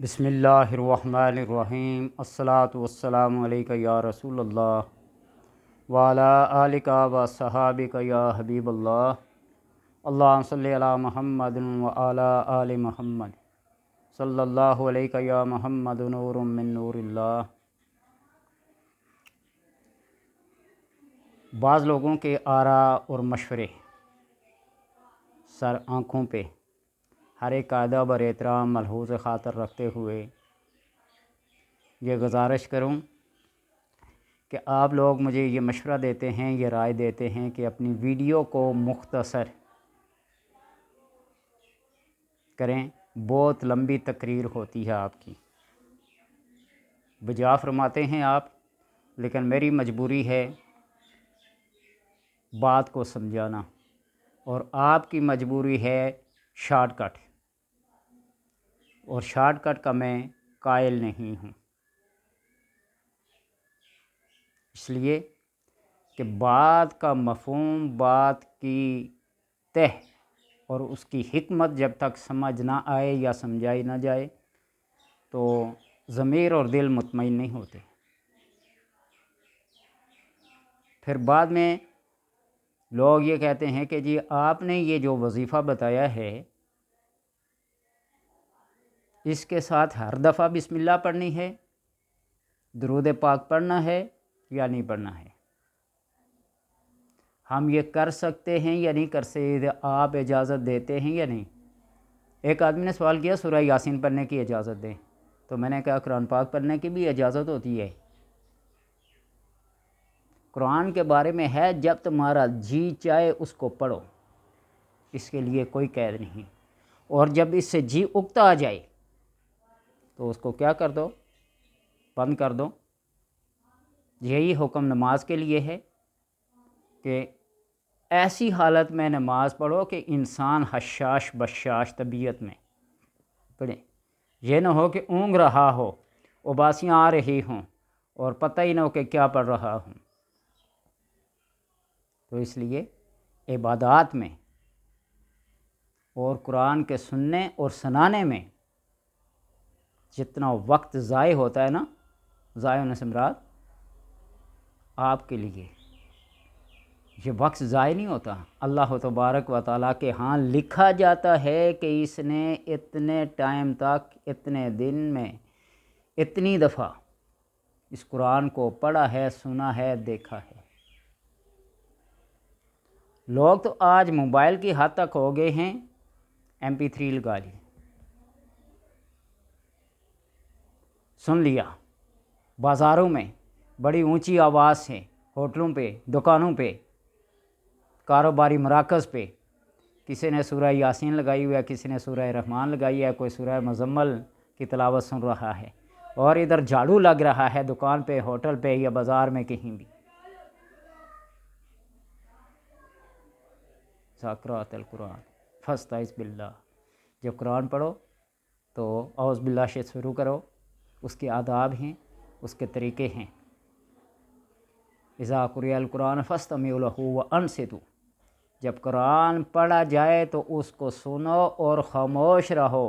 بسم اللہ الرحمن الرحیم الصلاۃ والسلام علیکہ یا رسول اللہ وعلی آلک و صحابک یا حبیب اللہ اللہم صلی علی محمد وعلی آل محمد صلی اللہ علیکہ یا محمد نور من نور اللہ۔ بعض لوگوں کے آراء اور مشورے سر آنکھوں پہ ہر ایک قاعدہ بر احترام ملحوظ خاطر رکھتے ہوئے یہ گزارش کروں کہ آپ لوگ مجھے یہ مشورہ دیتے ہیں، یہ رائے دیتے ہیں کہ اپنی ویڈیو کو مختصر کریں، بہت لمبی تقریر ہوتی ہے آپ کی، بجا فرماتے ہیں آپ، لیکن میری مجبوری ہے بات کو سمجھانا، اور آپ کی مجبوری ہے شارٹ کٹ، اور شارٹ کٹ کا میں قائل نہیں ہوں، اس لیے کہ بات کا مفہوم، بات کی تہ اور اس کی حکمت جب تک سمجھ نہ آئے یا سمجھائی نہ جائے تو ضمیر اور دل مطمئن نہیں ہوتے۔ پھر بعد میں لوگ یہ کہتے ہیں کہ جی آپ نے یہ جو وظیفہ بتایا ہے اس کے ساتھ ہر دفعہ بسم اللہ پڑھنی ہے، درود پاک پڑھنا ہے یا نہیں پڑھنا ہے، ہم یہ کر سکتے ہیں یا نہیں کر سکتے، آپ اجازت دیتے ہیں یا نہیں۔ ایک آدمی نے سوال کیا سورہ یاسین پڑھنے کی اجازت دیں، تو میں نے کہا قرآن پاک پڑھنے کی بھی اجازت ہوتی ہے، قرآن کے بارے میں ہے جب تمہارا جی چاہے اس کو پڑھو، اس کے لیے کوئی قید نہیں، اور جب اس سے جی اکتا آ جائے تو اس کو کیا کر دو، بند کر دو۔ یہی حکم نماز کے لیے ہے کہ ایسی حالت میں نماز پڑھو کہ انسان حشاش بشاش طبیعت میں پڑھے، یہ نہ ہو کہ اونگ رہا ہو، اباسیاں آ رہی ہوں اور پتہ ہی نہ ہو کہ کیا پڑھ رہا ہوں۔ تو اس لیے عبادات میں اور قرآن کے سننے اور سنانے میں جتنا وقت ضائع ہوتا ہے نا، ضائع ہونے سے مراد آپ کے لیے یہ وقت ضائع نہیں ہوتا، اللہ تبارک و تعالیٰ کے ہاں لکھا جاتا ہے کہ اس نے اتنے ٹائم تک، اتنے دن میں اتنی دفعہ اس قرآن کو پڑھا ہے، سنا ہے، دیکھا ہے۔ لوگ تو آج موبائل کی حد تک ہو گئے ہیں، MP3 لگا لی، سن لیا، بازاروں میں بڑی اونچی آواز سے، ہوٹلوں پہ، دکانوں پہ، کاروباری مراکز پہ کسی نے سورہ یاسین لگائی ہوئی ہے، کسی نے سورہ رحمان لگائی ہے، کوئی سورہ مزمل کی تلاوت سن رہا ہے، اور ادھر جھاڑو لگ رہا ہے دکان پہ، ہوٹل پہ یا بازار میں کہیں بھی۔ ذاکرات القرآن فاستعذ باللہ، جب قرآن پڑھو تو اعوذ باللہ سے شروع کرو، اس کے آداب ہیں، اس کے طریقے ہیں۔ اذا قرئ القرآن فاستمعوا لہ وانصتوا، جب قرآن پڑھا جائے تو اس کو سنو اور خاموش رہو۔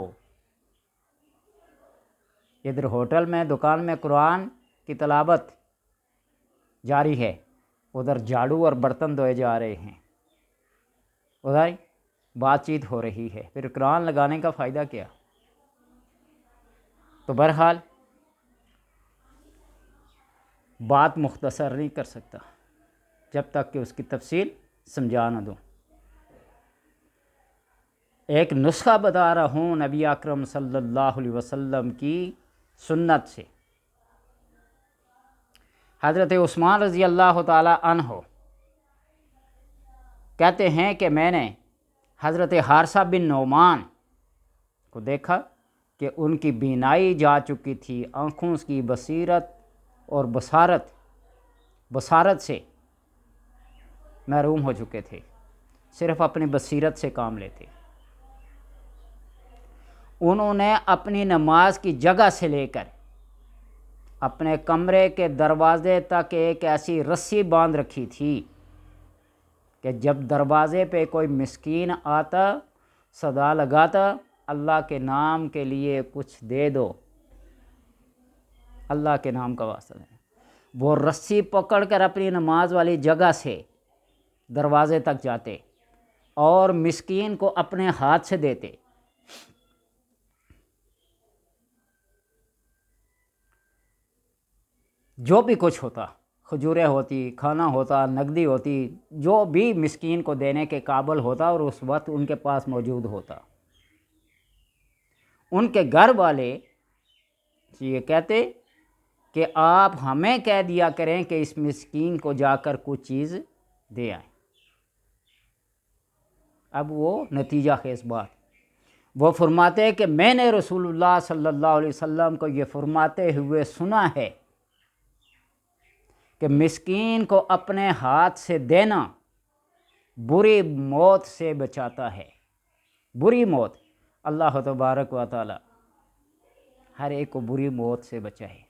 ادھر ہوٹل میں، دکان میں قرآن کی تلاوت جاری ہے، ادھر جھاڑو اور برتن دھوئے جا رہے ہیں، ادھر بات چیت ہو رہی ہے، پھر قرآن لگانے کا فائدہ کیا؟ تو بہرحال بات مختصر نہیں کر سکتا جب تک کہ اس کی تفصیل سمجھا نہ دوں۔ ایک نسخہ بتا رہا ہوں نبی اکرم صلی اللہ علیہ وسلم کی سنت سے۔ حضرت عثمان رضی اللہ تعالی عنہ کہتے ہیں کہ میں نے حضرت حارثہ بن نعمان کو دیکھا کہ ان کی بینائی جا چکی تھی، آنکھوں کی بصیرت اور بصارت سے محروم ہو چکے تھے، صرف اپنی بصیرت سے کام لیتے۔ انہوں نے اپنی نماز کی جگہ سے لے کر اپنے کمرے کے دروازے تک ایک ایسی رسی باندھ رکھی تھی کہ جب دروازے پہ کوئی مسکین آتا، صدا لگاتا، اللہ کے نام کے لیے کچھ دے دو، اللہ کے نام کا واسطہ ہے۔ وہ رسی پکڑ کر اپنی نماز والی جگہ سے دروازے تک جاتے اور مسکین کو اپنے ہاتھ سے دیتے۔ جو بھی کچھ ہوتا، کھجوریں ہوتی، کھانا ہوتا، نقدی ہوتی، جو بھی مسکین کو دینے کے قابل ہوتا اور اس وقت ان کے پاس موجود ہوتا، ان کے گھر والے یہ کہتے کہ آپ ہمیں کہہ دیا کریں کہ اس مسکین کو جا کر کچھ چیز دے آئیں۔ اب وہ نتیجہ خیز بات، وہ فرماتے کہ میں نے رسول اللہ صلی اللہ علیہ وسلم کو یہ فرماتے ہوئے سنا ہے کہ مسکین کو اپنے ہاتھ سے دینا بری موت سے بچاتا ہے۔ بری موت، اللہ تبارک و تعالی ہر ایک کو بری موت سے بچائے۔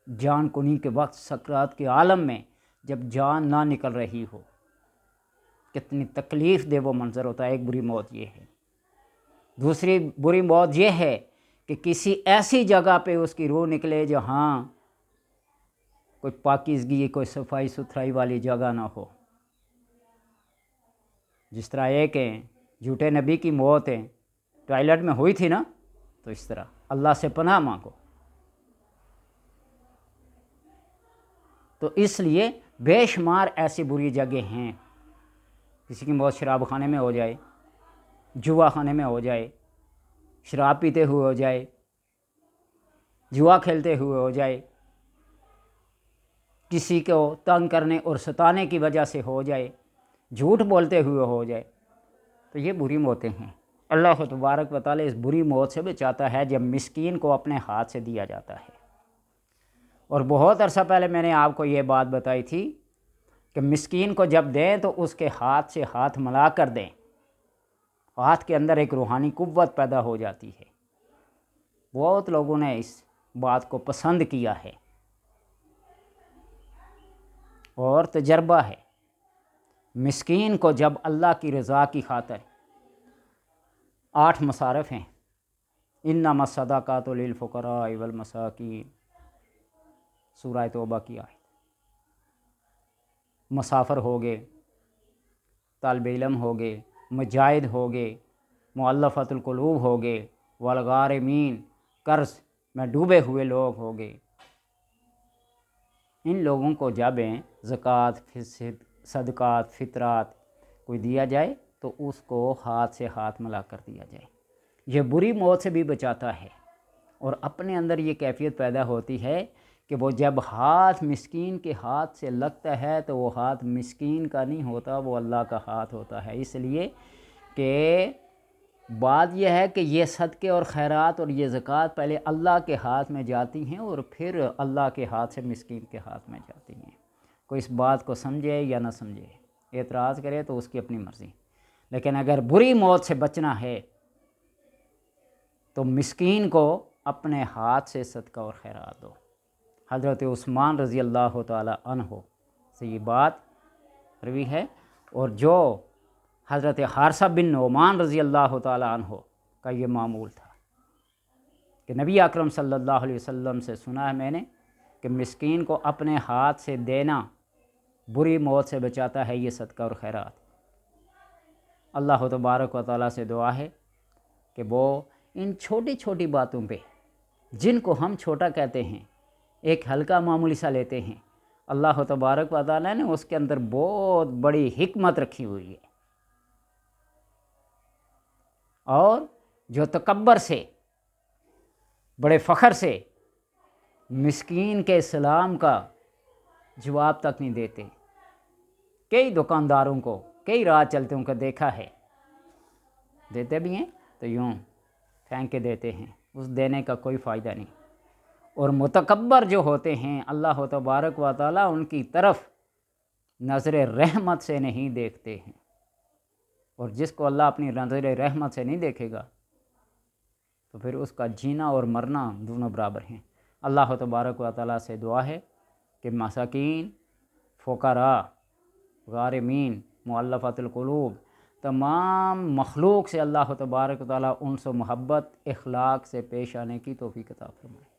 جان کنی کے وقت، سکرات کے عالم میں جب جان نہ نکل رہی ہو، کتنی تکلیف دہ وہ منظر ہوتا ہے۔ ایک بری موت یہ ہے۔ دوسری بری موت یہ ہے کہ کسی ایسی جگہ پہ اس کی روح نکلے جہاں کوئی پاکیزگی، کوئی صفائی ستھرائی والی جگہ نہ ہو۔ جس طرح ایک جھوٹے نبی کی موت ٹوائلٹ میں ہوئی تھی نا، تو اس طرح اللہ سے پناہ مانگو۔ تو اس لیے بے شمار ایسی بری جگہ ہیں۔ کسی کی موت شراب خانے میں ہو جائے، جوا خانے میں ہو جائے، شراب پیتے ہوئے ہو جائے، جوا کھیلتے ہوئے ہو جائے، کسی کو تنگ کرنے اور ستانے کی وجہ سے ہو جائے، جھوٹ بولتے ہوئے ہو جائے، تو یہ بری موتیں ہیں۔ اللہ تبارک و تعالی اس بری موت سے بچاتا ہے جب مسکین کو اپنے ہاتھ سے دیا جاتا ہے۔ اور بہت عرصہ پہلے میں نے آپ کو یہ بات بتائی تھی کہ مسکین کو جب دیں تو اس کے ہاتھ سے ہاتھ ملا کر دیں، ہاتھ کے اندر ایک روحانی قوت پیدا ہو جاتی ہے۔ بہت لوگوں نے اس بات کو پسند کیا ہے اور تجربہ ہے۔ مسکین کو جب اللہ کی رضا کی خاطر 8 مصارف ہیں، انما الصدقات للفقراء والمساکین، سورہ توبہ کی آیت۔ مسافر ہو گئے، طالب علم ہو گئے، مجاہد ہو گئے، مؤلفۃ القلوب ہو گئے، والغارمین، قرض میں ڈوبے ہوئے لوگ ہو گئے، ان لوگوں کو جب زکوٰۃ، صدقات، فطرات کوئی دیا جائے تو اس کو ہاتھ سے ہاتھ ملا کر دیا جائے۔ یہ بری موت سے بھی بچاتا ہے، اور اپنے اندر یہ کیفیت پیدا ہوتی ہے کہ وہ جب ہاتھ مسکین کے ہاتھ سے لگتا ہے تو وہ ہاتھ مسکین کا نہیں ہوتا، وہ اللہ کا ہاتھ ہوتا ہے۔ اس لیے کہ بات یہ ہے کہ یہ صدقے اور خیرات اور یہ زکوٰۃ پہلے اللہ کے ہاتھ میں جاتی ہیں اور پھر اللہ کے ہاتھ سے مسکین کے ہاتھ میں جاتی ہیں۔ کوئی اس بات کو سمجھے یا نہ سمجھے، اعتراض کرے تو اس کی اپنی مرضی، لیکن اگر بری موت سے بچنا ہے تو مسکین کو اپنے ہاتھ سے صدقہ اور خیرات دو۔ حضرت عثمان رضی اللہ تعالی عنہ سے یہ بات روی ہے، اور جو حضرت حارثہ بن نعمان رضی اللہ تعالی عنہ کا یہ معمول تھا کہ نبی اکرم صلی اللہ علیہ وسلم سے سنا ہے میں نے کہ مسکین کو اپنے ہاتھ سے دینا بری موت سے بچاتا ہے یہ صدقہ اور خیرات۔ اللہ تبارک و تعالیٰ سے دعا ہے کہ وہ ان چھوٹی چھوٹی باتوں پہ، جن کو ہم چھوٹا کہتے ہیں، ایک ہلکا معمولی سا لیتے ہیں، اللہ تبارک و تعالیٰ نے اس کے اندر بہت بڑی حکمت رکھی ہوئی ہے، اور جو تکبر سے، بڑے فخر سے مسکین کے سلام کا جواب تک نہیں دیتے۔ کئی دکانداروں کو، کئی راہ چلتوں کو دیکھا ہے، دیتے بھی ہیں تو یوں پھینک کے دیتے ہیں، اس دینے کا کوئی فائدہ نہیں۔ اور متکبر جو ہوتے ہیں، اللہ تبارک و تعالیٰ ان کی طرف نظر رحمت سے نہیں دیکھتے ہیں، اور جس کو اللہ اپنی نظر رحمت سے نہیں دیکھے گا تو پھر اس کا جینا اور مرنا دونوں برابر ہیں۔ اللہ تبارک و تعالیٰ سے دعا ہے کہ مساکین، فقراء، غارمین، مؤلفۃ القلوب، تمام مخلوق سے اللہ تبارک و تعالیٰ ان سے محبت، اخلاق سے پیش آنے کی توفیق عطا فرمائے۔